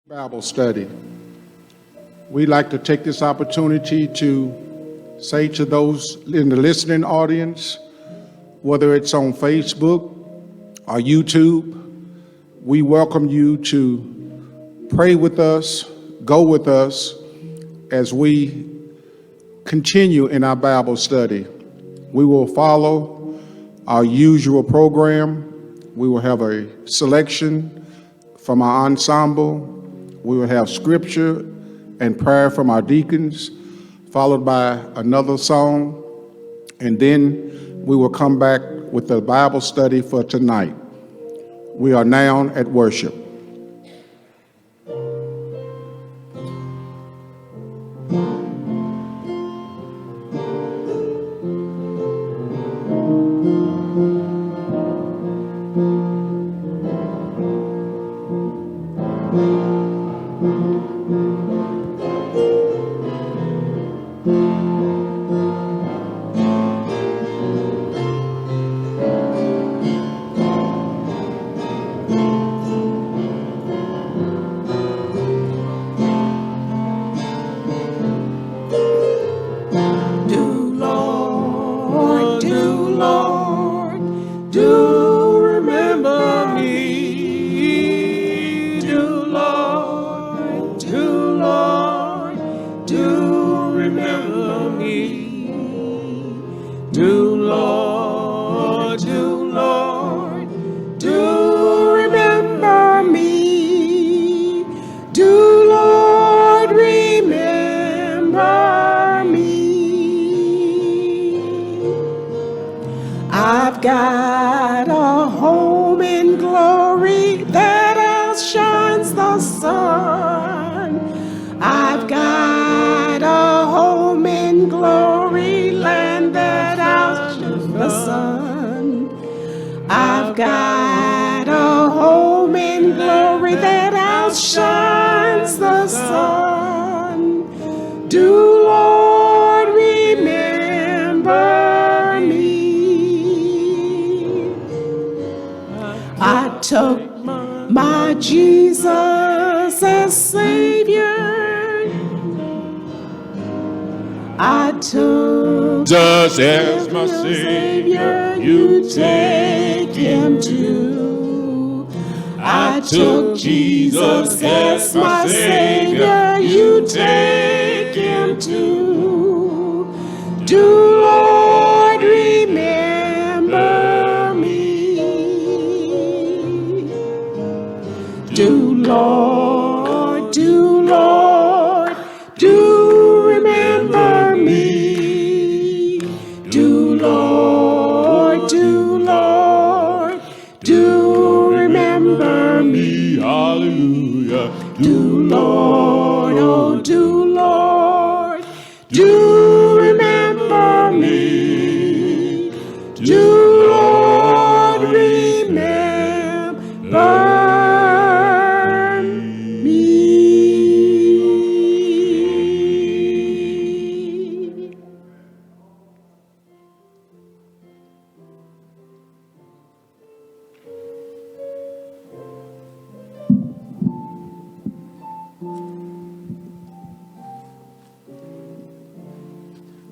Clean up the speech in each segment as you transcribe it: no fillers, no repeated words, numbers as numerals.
Bible study. We'd like to take this opportunity to say to those in the listening audience, whether it's on Facebook or YouTube, we welcome you to pray with us, go with us as we continue in our Bible study. We will follow our usual program. We will have a selection from our ensemble. We will have scripture and prayer from our deacons, followed by another song, and then we will come back with the Bible study for tonight. We are now at worship. Jesus as my Savior, you take him too. I took Jesus as my Savior, you take him too. Do Lord remember me. Do Lord, do Lord, do remember me. Do Lord, do Lord, do remember me. Hallelujah. Do Lord, oh do Lord, do remember me. Do Lord remember me.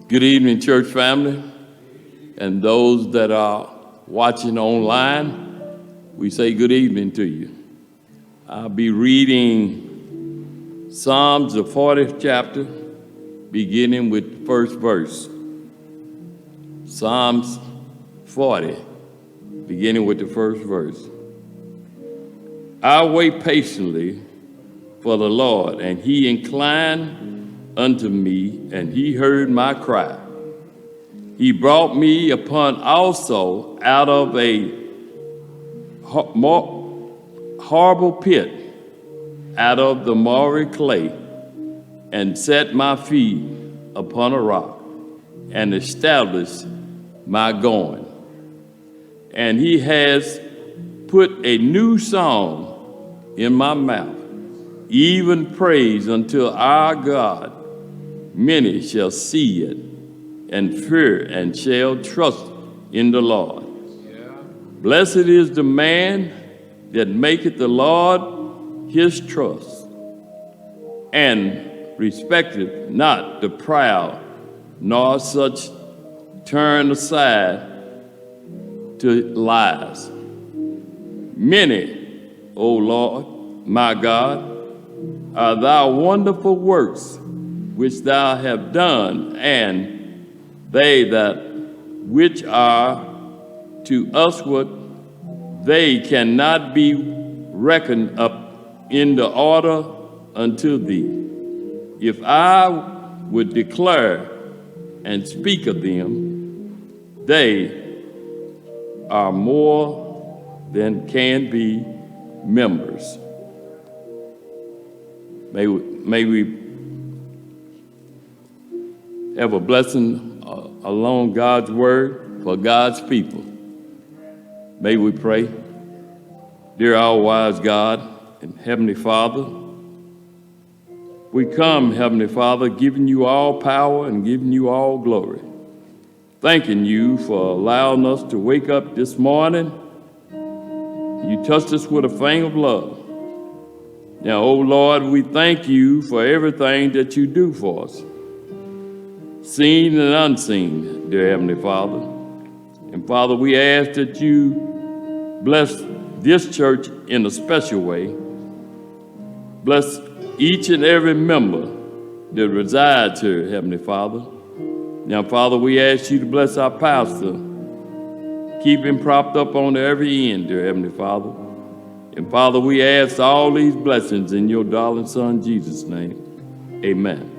Good evening, church family, and those that are watching online, we say good evening to you. I'll be reading Psalms, the 40th chapter, beginning with the first verse. Psalms 40, beginning with the first verse. I wait patiently for the Lord, and he inclined unto me, and he heard my cry. He brought me upon also out of a horrible pit, out of the miry clay, and set my feet upon a rock, and established my going. And he has put a new song in my mouth, even praise unto our God. Many shall see it and fear and shall trust in the Lord. Blessed is the man that maketh the Lord his trust, and respecteth not the proud, nor such turn aside to lies. Many, O Lord, my God, are thy wonderful works which thou hast done, and they that which are to usward, they cannot be reckoned up in the order unto thee. If I would declare and speak of them, they are more than can be members. May we have a blessing along God's word for God's people. May we pray. Dear all-wise God and Heavenly Father, we come, Heavenly Father, giving you all power and giving you all glory. Thanking you for allowing us to wake up this morning. You touched us with a finger of love. Now, oh Lord, we thank you for everything that you do for us, seen and unseen, dear Heavenly Father. And Father, we ask that you bless this church in a special way. Bless each and every member that resides here, Heavenly Father. Now, Father, we ask you to bless our pastor. Keep him propped up on every end, dear Heavenly Father. And Father, we ask all these blessings in your darling Son, Jesus' name. Amen.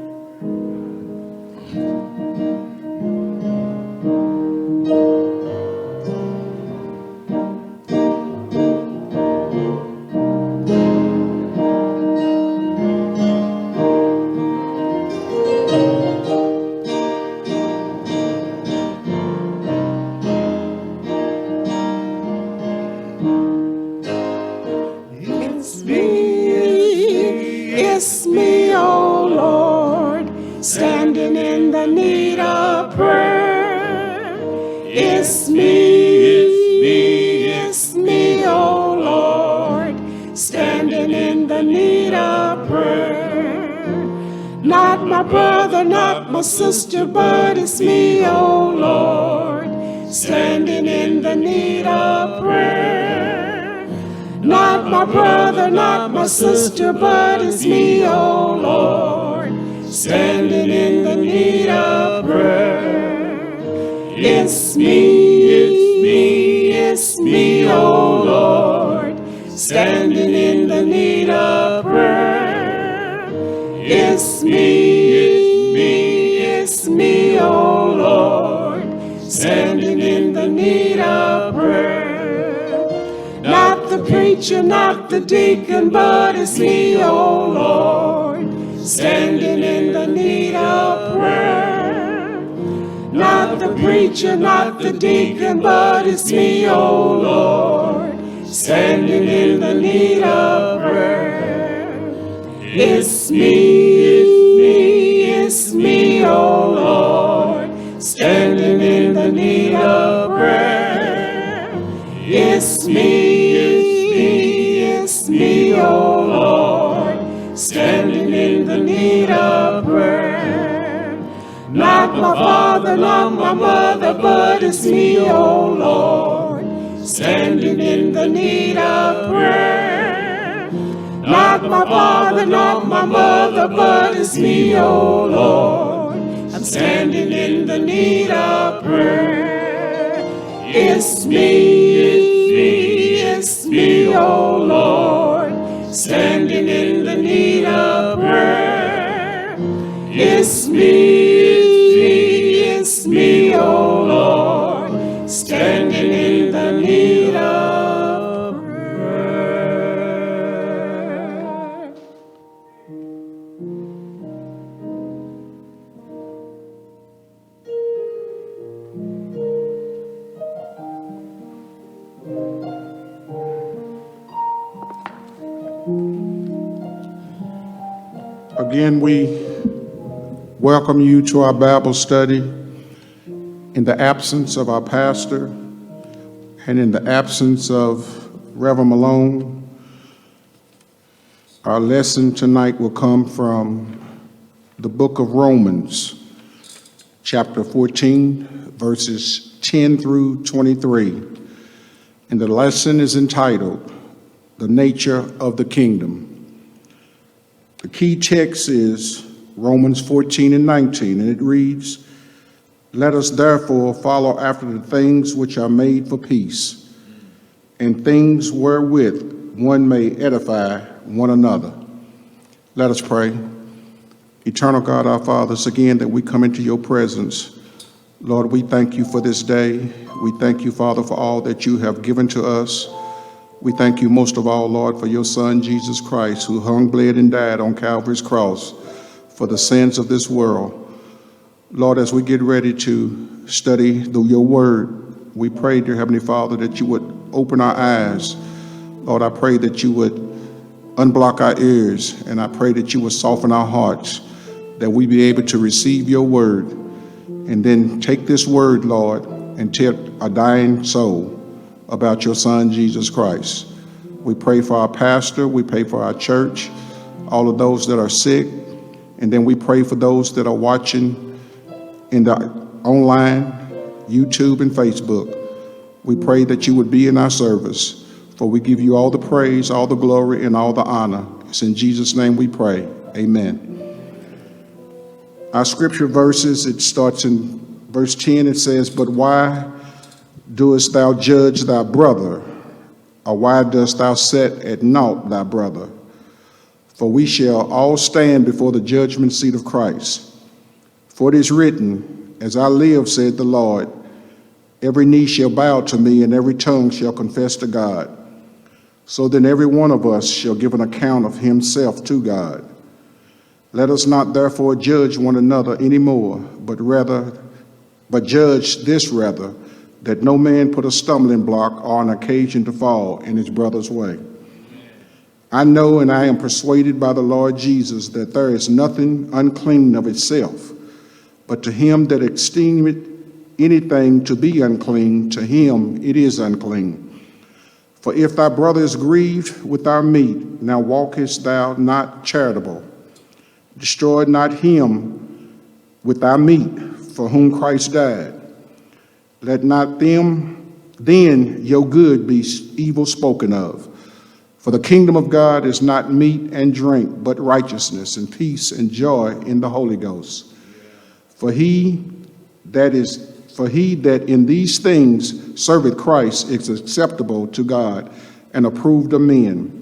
It's me, oh Lord, standing in the need of prayer. It's me, oh Lord, standing in the need of prayer. Not my brother, not my sister, but it's me, oh Lord, standing in the need of prayer. Not my brother, not my sister, but it's me, oh Lord, standing in the need of prayer. It's me, oh Lord, standing in the need of prayer. It's me, oh Lord, standing in the need of prayer. Not the preacher, not the deacon, but it's me, oh Lord, standing in the need of prayer. Not the preacher, not the deacon, but it's me, oh Lord, standing in the need of prayer. It's me, oh Lord, standing in the need of prayer. It's me, oh Lord, standing in the need of prayer. Not my father, not my mother, but it's me, oh Lord, standing in the need of prayer. Not my father, not my mother, but it's me, oh Lord, I'm standing in the need of prayer. It's me, oh Lord, standing in the need of prayer. It's me, oh Lord, standing in the need of prayer. Again, we welcome you to our Bible study in the absence of our pastor and in the absence of Reverend Malone. Our lesson tonight will come from the book of Romans, chapter 14, verses 10 through 23. And the lesson is entitled, The Nature of the Kingdom. The key text is Romans 14 and 19, and it reads, Let us therefore follow after the things which are made for peace, and things wherewith one may edify one another. Let us pray. Eternal God, our fathers, again that we come into your presence, Lord, we thank you for this day. We thank you, Father, for all that you have given to us. We thank you most of all, Lord, for your Son, Jesus Christ, who hung, bled, and died on Calvary's cross for the sins of this world. Lord, as we get ready to study your word, we pray, dear Heavenly Father, that you would open our eyes. Lord, I pray that you would unblock our ears, and I pray that you would soften our hearts, that we be able to receive your word, and then take this word, Lord, and tell a dying soul about your Son, Jesus Christ. We pray for our pastor, we pray for our church, all of those that are sick, and then we pray for those that are watching in the online, YouTube and Facebook. We pray that you would be in our service, for we give you all the praise, all the glory, and all the honor. It's in Jesus' name we pray. Amen. Our scripture verses, it starts in verse 10. It says, But why doest thou judge thy brother? Or why dost thou set at naught thy brother? For we shall all stand before the judgment seat of Christ. For it is written, As I live, said the Lord, every knee shall bow to me, and every tongue shall confess to God. So then every one of us shall give an account of himself to God. Let us not therefore judge one another anymore, but judge this rather, that no man put a stumbling block or an occasion to fall in his brother's way. I know and I am persuaded by the Lord Jesus that there is nothing unclean of itself, but to him that esteemeth anything to be unclean, to him it is unclean. For if thy brother is grieved with our meat, now walkest thou not charitable. Destroy not him with thy meat, for whom Christ died. Let not them then your good be evil spoken of. For the kingdom of God is not meat and drink, but righteousness and peace and joy in the Holy Ghost. For he that in these things serveth Christ is acceptable to God and approved of men.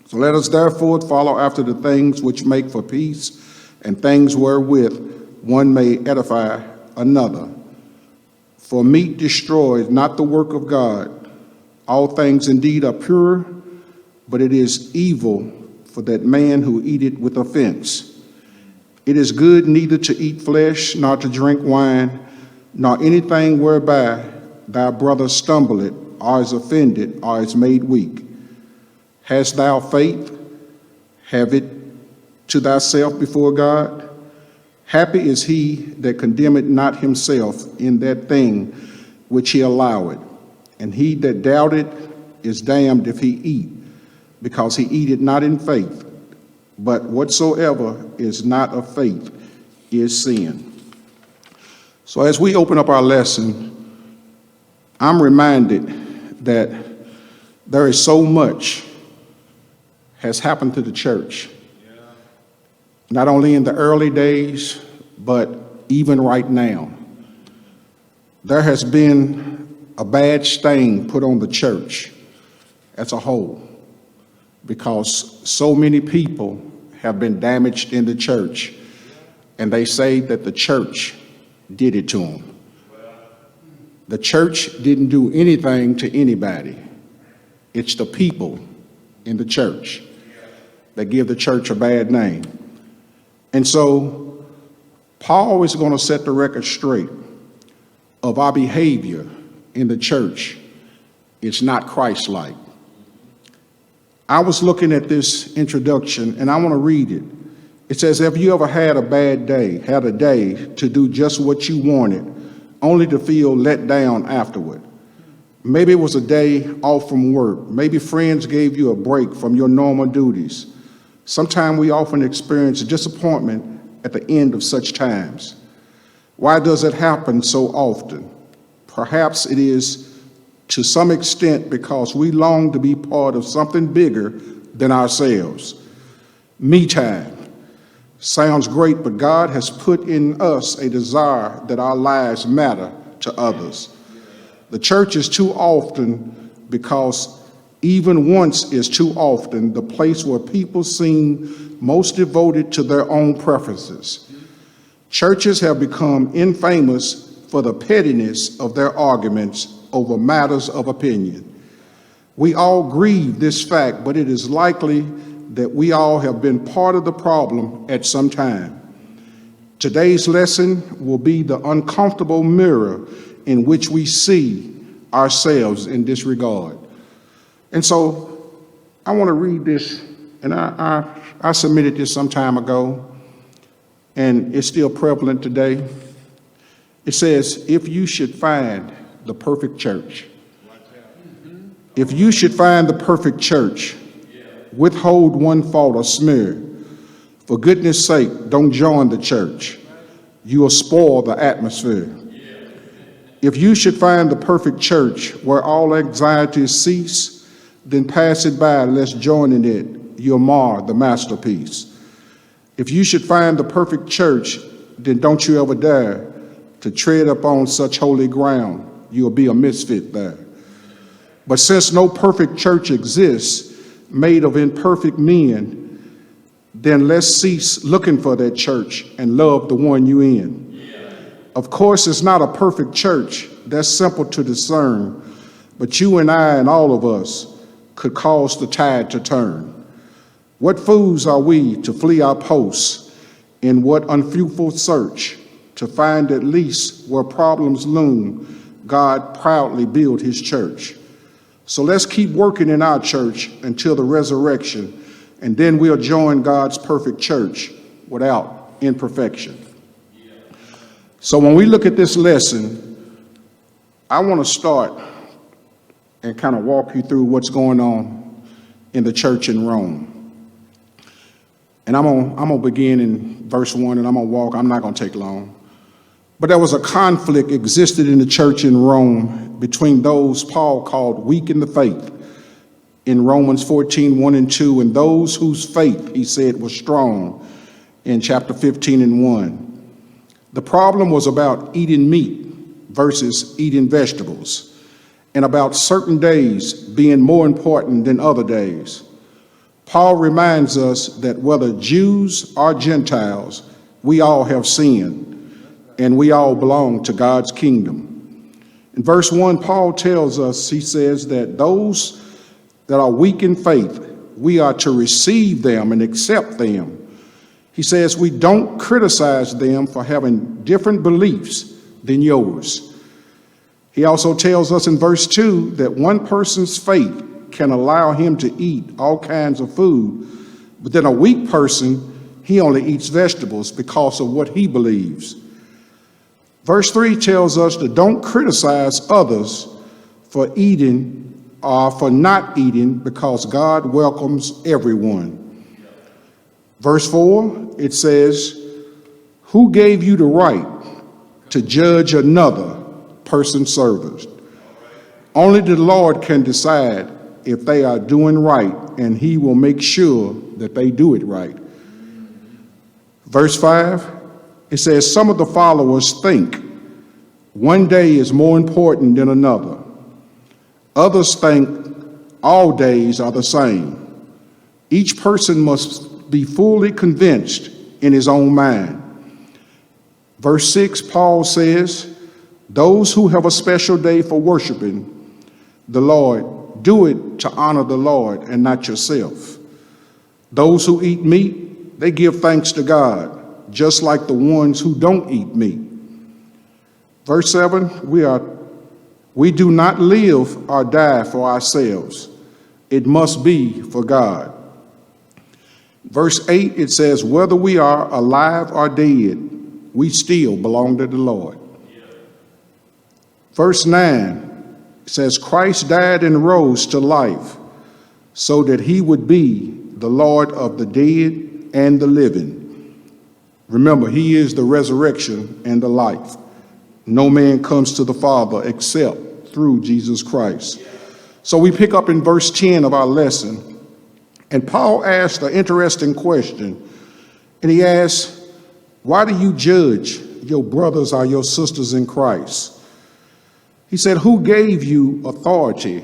So let us therefore follow after the things which make for peace, and things wherewith one may edify another. For meat destroys not the work of God. All things indeed are pure, but it is evil for that man who eateth with offense. It is good neither to eat flesh, nor to drink wine, nor anything whereby thy brother stumbleth, or is offended, or is made weak. Hast thou faith? Have it to thyself before God. Happy is he that condemneth not himself in that thing which he alloweth. And he that doubteth is damned if he eat, because he eateth not in faith. But whatsoever is not of faith is sin. So as we open up our lesson, I'm reminded that there is so much has happened to the church. Not only in the early days, but even right now. There has been a bad stain put on the church as a whole, because so many people have been damaged in the church, and they say that the church did it to them. The church didn't do anything to anybody. It's the people in the church that give the church a bad name. And so Paul is going to set the record straight of our behavior in the church. It's not Christ-like. I was looking at this introduction, and I want to read it. It says, have you ever had a bad day, had a day to do just what you wanted, only to feel let down afterward? Maybe it was a day off from work. Maybe friends gave you a break from your normal duties. Sometimes we often experience disappointment at the end of such times. Why does it happen so often? Perhaps it is to some extent because we long to be part of something bigger than ourselves. Me time. Sounds great, but God has put in us a desire that our lives matter to others. The church is too often, because even once is too often, the place where people seem most devoted to their own preferences. Churches have become infamous for the pettiness of their arguments over matters of opinion. We all grieve this fact, but it is likely that we all have been part of the problem at some time. Today's lesson will be the uncomfortable mirror in which we see ourselves in this regard. And so I want to read this, and I submitted this some time ago, and it's still prevalent today. It says, if you should find the perfect church, if you should find the perfect church, withhold one fault or smear. For goodness sake, don't join the church. You will spoil the atmosphere. If you should find the perfect church where all anxieties cease, then pass it by, lest joining it, you'll mar the masterpiece. If you should find the perfect church, then don't you ever dare to tread upon such holy ground. You'll be a misfit there. But since no perfect church exists, made of imperfect men, then let's cease looking for that church and love the one you in. Of course, it's not a perfect church. That's simple to discern. But you and I and all of us could cause the tide to turn. What fools are we to flee our posts in what unfruitful search to find at least where problems loom, God proudly built his church. So let's keep working in our church until the resurrection, and then we'll join God's perfect church without imperfection. So when we look at this lesson, I want to start and kind of walk you through what's going on in the church in Rome. And I'm gonna begin in verse 1, and I'm not gonna take long. But there was a conflict existed in the church in Rome between those Paul called weak in the faith in Romans 14, 1 and 2, and those whose faith, he said, was strong in chapter 15 and 1. The problem was about eating meat versus eating vegetables, and about certain days being more important than other days. Paul reminds us that whether Jews or Gentiles, we all have sinned, and we all belong to God's kingdom. In verse 1, Paul tells us, he says that those that are weak in faith, we are to receive them and accept them. He says we don't criticize them for having different beliefs than yours. He also tells us in verse 2 that one person's faith can allow him to eat all kinds of food, but then a weak person, he only eats vegetables because of what he believes. Verse 3 tells us to don't criticize others for eating or for not eating, because God welcomes everyone. Verse 4, it says, who gave you the right to judge another person's service? Only the Lord can decide if they are doing right, and he will make sure that they do it right. Verse 5, it says, some of the followers think one day is more important than another. Others think all days are the same. Each person must be fully convinced in his own mind. Verse 6, Paul says, those who have a special day for worshiping the Lord, do it to honor the Lord and not yourself. Those who eat meat, they give thanks to God, just like the ones who don't eat meat. Verse 7, we do not live or die for ourselves. It must be for God. Verse 8, it says, whether we are alive or dead, we still belong to the Lord. Verse 9, it says, Christ died and rose to life so that he would be the Lord of the dead and the living. Remember, he is the resurrection and the life. No man comes to the Father except through Jesus Christ. So we pick up in verse 10 of our lesson, and Paul asked an interesting question, and he asked, why do you judge your brothers or your sisters in Christ? He said, who gave you authority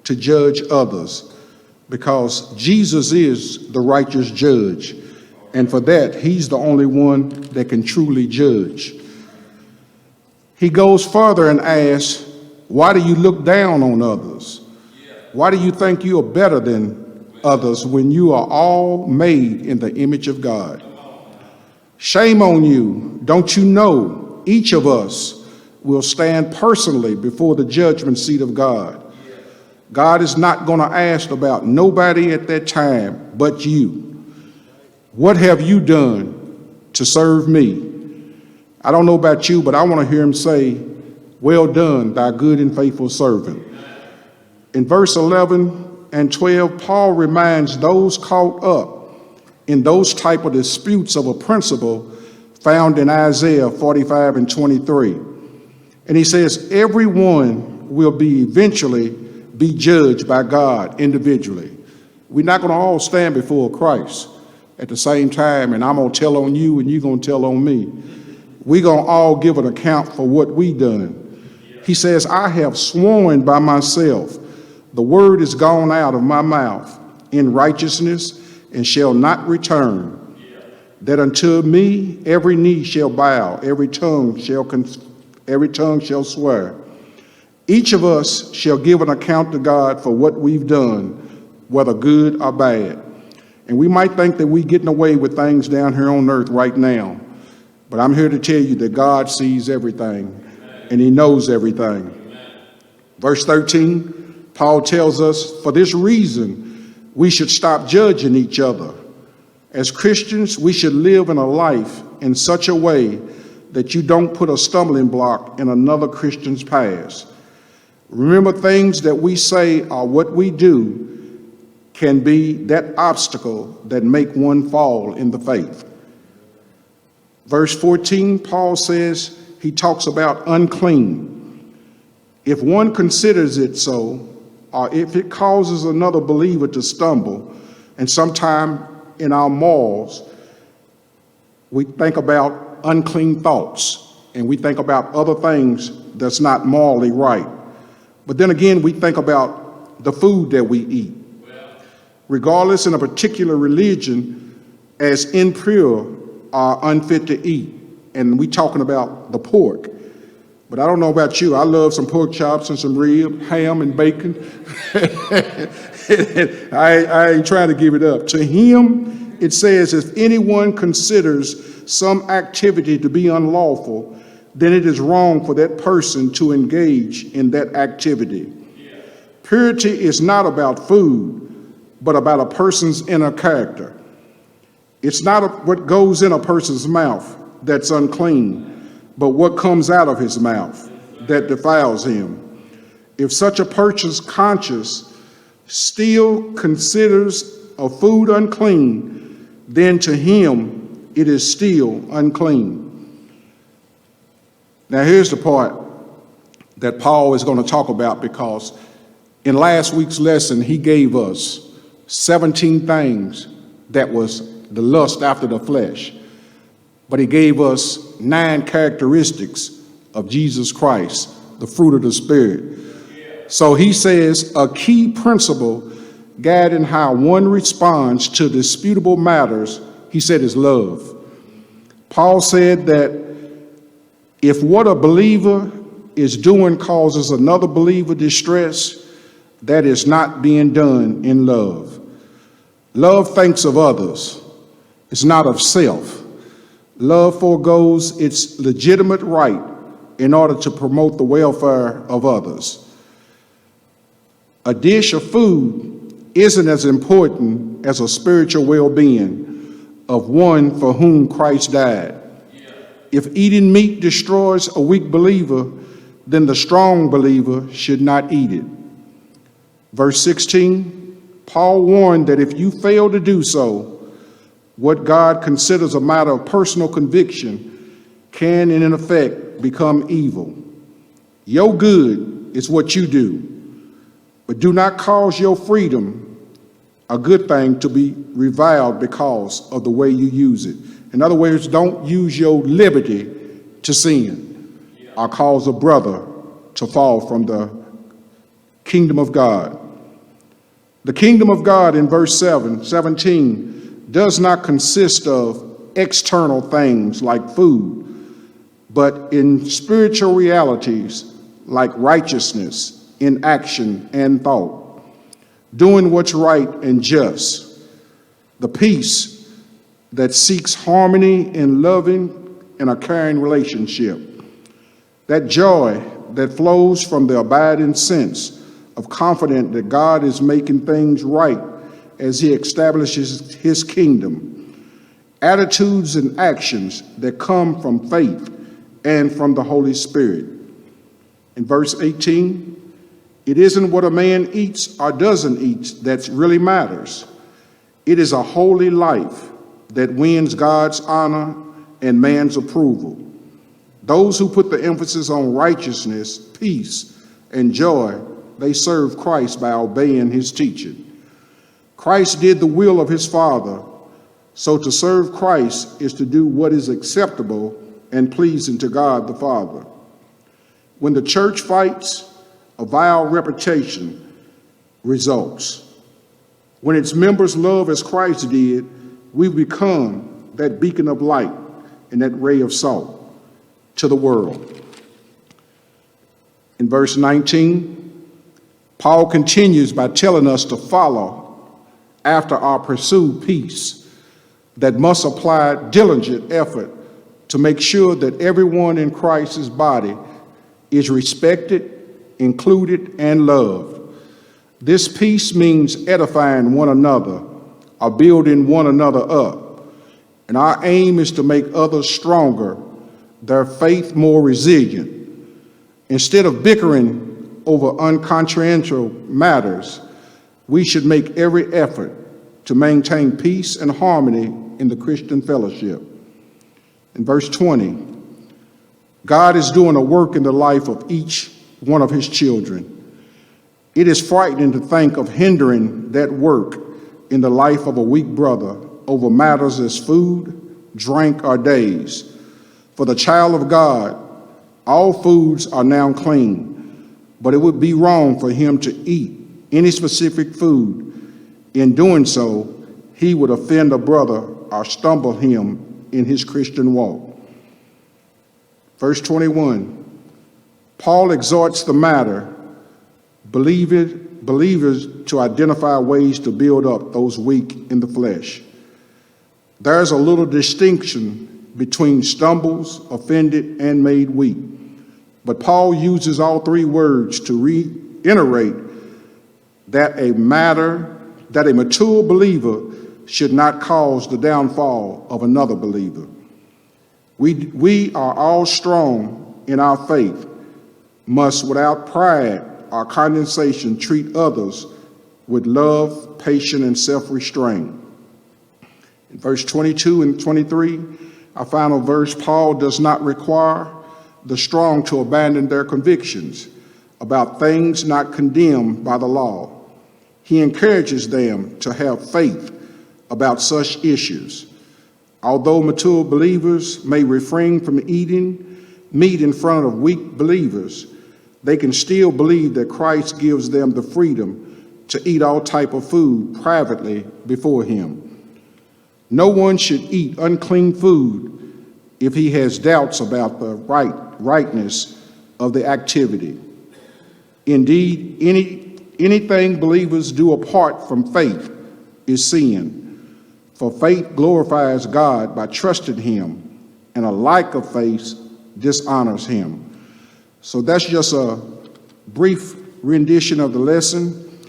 to judge others? Because Jesus is the righteous judge, and for that, he's the only one that can truly judge. He goes further and asks, why do you look down on others? Why do you think you are better than others when you are all made in the image of God? Shame on you. Don't you know each of us will stand personally before the judgment seat of God? God is not going to ask about nobody at that time but you. What have you done to serve me? I don't know about you, but I want to hear him say, well done, thy good and faithful servant. In verse 11 and 12, Paul reminds those caught up in those type of disputes of a principle found in Isaiah 45 and 23. And he says, everyone will be eventually be judged by God individually. We're not going to all stand before Christ at the same time, and I'm going to tell on you and you're going to tell on me. We're going to all give an account for what we done. He says, I have sworn by myself, the word is gone out of my mouth in righteousness and shall not return, that unto me every knee shall bow, every tongue shall swear. Each of us shall give an account to God for what we've done, whether good or bad. And we might think that we're getting away with things down here on earth right now, but I'm here to tell you that God sees everything and he knows everything. Verse 13, Paul tells us, for this reason, we should stop judging each other. As Christians, we should live in a life in such a way that you don't put a stumbling block in another Christian's path. Remember, things that we say or what we do can be that obstacle that make one fall in the faith. Verse 14, Paul says, he talks about unclean. If one considers it so, or if it causes another believer to stumble, and sometime in our morals, we think about unclean thoughts, and we think about other things that's not morally right. But then again, we think about the food that we eat. Regardless in a particular religion, as impure or unfit to eat. And we talking about the pork. But I don't know about you, I love some pork chops and some rib, ham and bacon. I ain't trying to give it up. To him, it says, if anyone considers some activity to be unlawful, then it is wrong for that person to engage in that activity. Purity is not about food, but about a person's inner character. It's not what goes in a person's mouth that's unclean, but what comes out of his mouth that defiles him. If such a person's conscience still considers a food unclean, then to him it is still unclean. Now here's the part that Paul is going to talk about, because in last week's lesson he gave us 17 things that was the lust after the flesh. But he gave us 9 characteristics of Jesus Christ, the fruit of the Spirit. So he says a key principle guiding how one responds to disputable matters, he said, is love. Paul said that if what a believer is doing causes another believer distress, that is not being done in love. Love thinks of others. It's not of self. Love forgoes its legitimate right in order to promote the welfare of others. A dish of food isn't as important as a spiritual well-being of one for whom Christ died. If eating meat destroys a weak believer, then the strong believer should not eat it. Verse 16, Paul warned that if you fail to do so, what God considers a matter of personal conviction can, in effect, become evil. Your good is what you do, but do not cause your freedom, a good thing, to be reviled because of the way you use it. In other words, don't use your liberty to sin or cause a brother to fall from the kingdom of God. The kingdom of God in verse 17 does not consist of external things like food, but in spiritual realities like righteousness in action and thought, doing what's right and just, the peace that seeks harmony in loving and a caring relationship, that joy that flows from the abiding sense of confidence that God is making things right as he establishes his kingdom, attitudes and actions that come from faith and from the Holy Spirit. In verse 18, it isn't what a man eats or doesn't eat that really matters. It is a holy life that wins God's honor and man's approval. Those who put the emphasis on righteousness, peace, and joy, they serve Christ by obeying his teaching. Christ did the will of his Father, so to serve Christ is to do what is acceptable and pleasing to God the Father. When the church fights, a vile reputation results. When its members love as Christ did, we become that beacon of light and that ray of salt to the world. In verse 19, Paul continues by telling us to follow after our pursued peace that must apply diligent effort to make sure that everyone in Christ's body is respected, included, and loved. This peace means edifying one another or building one another up. And our aim is to make others stronger, their faith more resilient. Instead of bickering over uncontroversial matters, we should make every effort to maintain peace and harmony in the Christian fellowship. In verse 20, God is doing a work in the life of each one of his children. It is frightening to think of hindering that work in the life of a weak brother over matters as food, drink, or days. For the child of God, all foods are now clean, but it would be wrong for him to eat any specific food. In doing so, he would offend a brother or stumble him in his Christian walk. Verse 21, Paul exhorts the matter, believers to identify ways to build up those weak in the flesh. There's a little distinction between stumbles, offended, and made weak. But Paul uses all three words to reiterate that a mature believer should not cause the downfall of another believer. We are all strong in our faith, must without pride or condescension treat others with love, patience, and self-restraint. In verse 22 and 23, our final verse, Paul does not require the strong to abandon their convictions about things not condemned by the law. He encourages them to have faith about such issues. Although mature believers may refrain from eating meat in front of weak believers, they can still believe that Christ gives them the freedom to eat all type of food privately before him. No one should eat unclean food if he has doubts about the rightness of the activity. Indeed, anything believers do apart from faith is sin. For faith glorifies God by trusting him, and a lack of faith dishonors him. So that's just a brief rendition of the lesson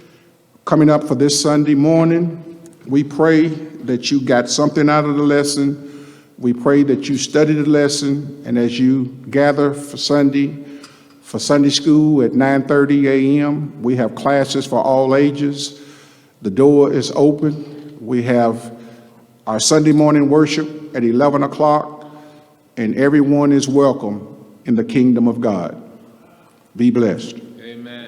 coming up for this Sunday morning. We pray that you got something out of the lesson. We pray that you studied the lesson, and as you gather for Sunday school at 9:30 a.m., we have classes for all ages. The door is open. We have our Sunday morning worship at 11 o'clock, and everyone is welcome in the kingdom of God. Be blessed. Amen.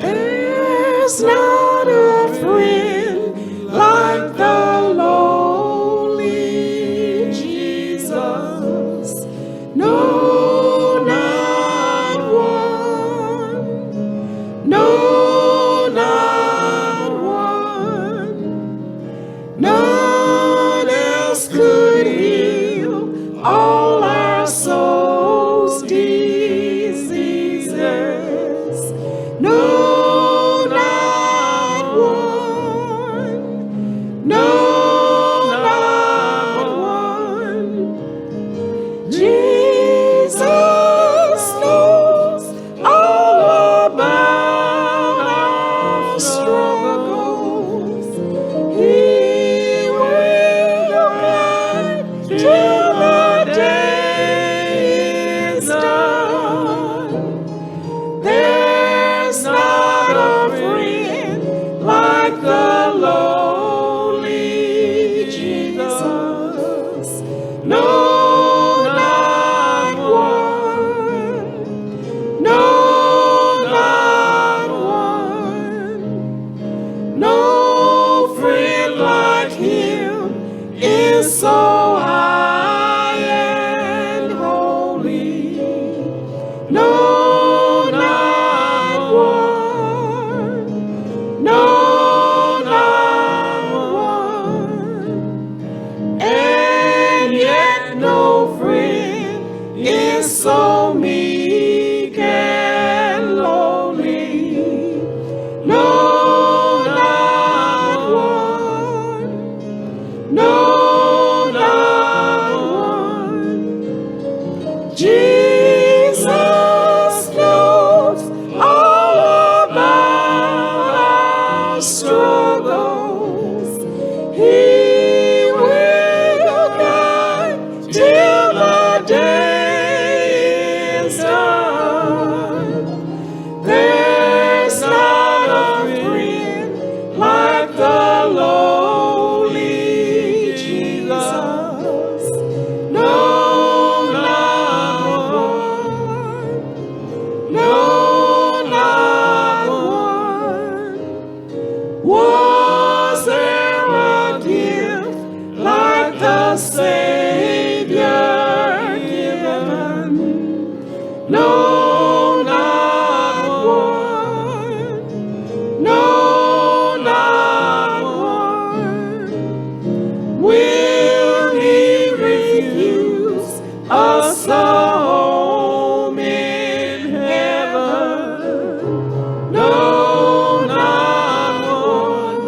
There's not a friend like the lowly Jesus. No, not one. No, not one. None else could heal all our souls' diseases. No, not one. No, not one. Jesus knows all about our struggles. He will guide till the day is done. There's not a friend like the lowly Jesus. No, not one. No, not one. No friend like him is so high and holy. No, not one. No, not one. And yet no friend is so meek and lowly. No, not one. No, not one. Jesus knows all about our struggles. He will guide till the day is done. There's not a friend like the lowly Jesus. No, not one. No, not one. Was there a gift like the Savior given? No, not one. No, not one. Will he refuse us a home in heaven? No, not one.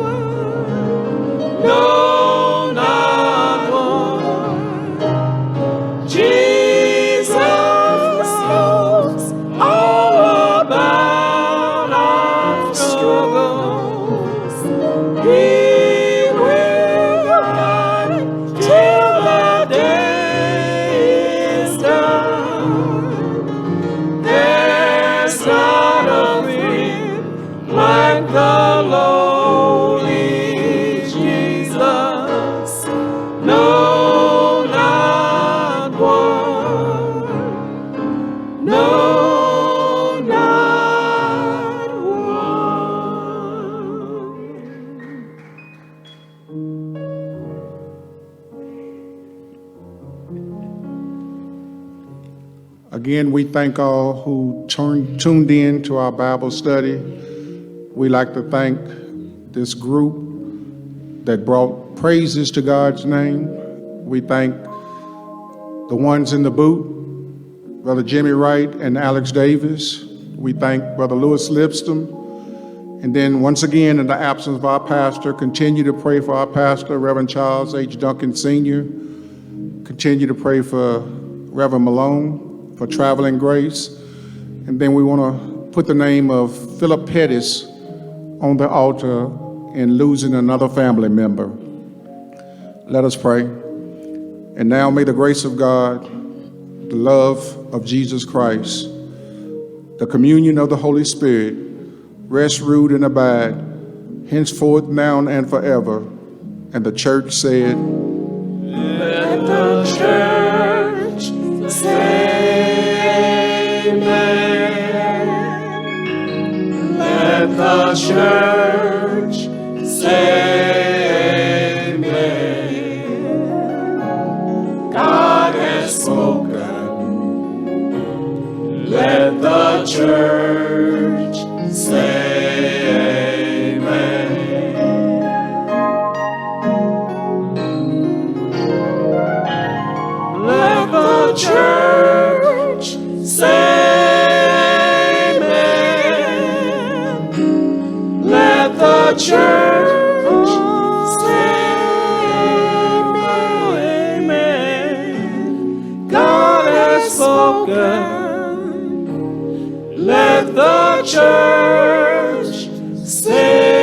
No, not one. Jesus knows all about our struggles. He will guide till the day is done. There's not a friend like the lowly Jesus. No, not one. No, not one. Again, we thank all who tuned in to our Bible study. We like to thank this group that brought praises to God's name. We thank The ones in the booth, Brother Jimmy Wright and Alex Davis. We thank Brother Lewis Lipscomb. And then once again, in the absence of our pastor, continue to pray for our pastor, Reverend Charles H. Duncan Sr. Continue to pray for Reverend Malone for traveling grace. And then we want to put the name of Philip Pettis on the altar in losing another family member. Let us pray. And now may the grace of God, the love of Jesus Christ, the communion of the Holy Spirit, rest, root, and abide, henceforth, now, and forever. And the church said, Let the church say amen. Let the church say amen. God has spoken. Let the church say amen. Let the church say amen. Let the church say amen. God has spoken. Let the church say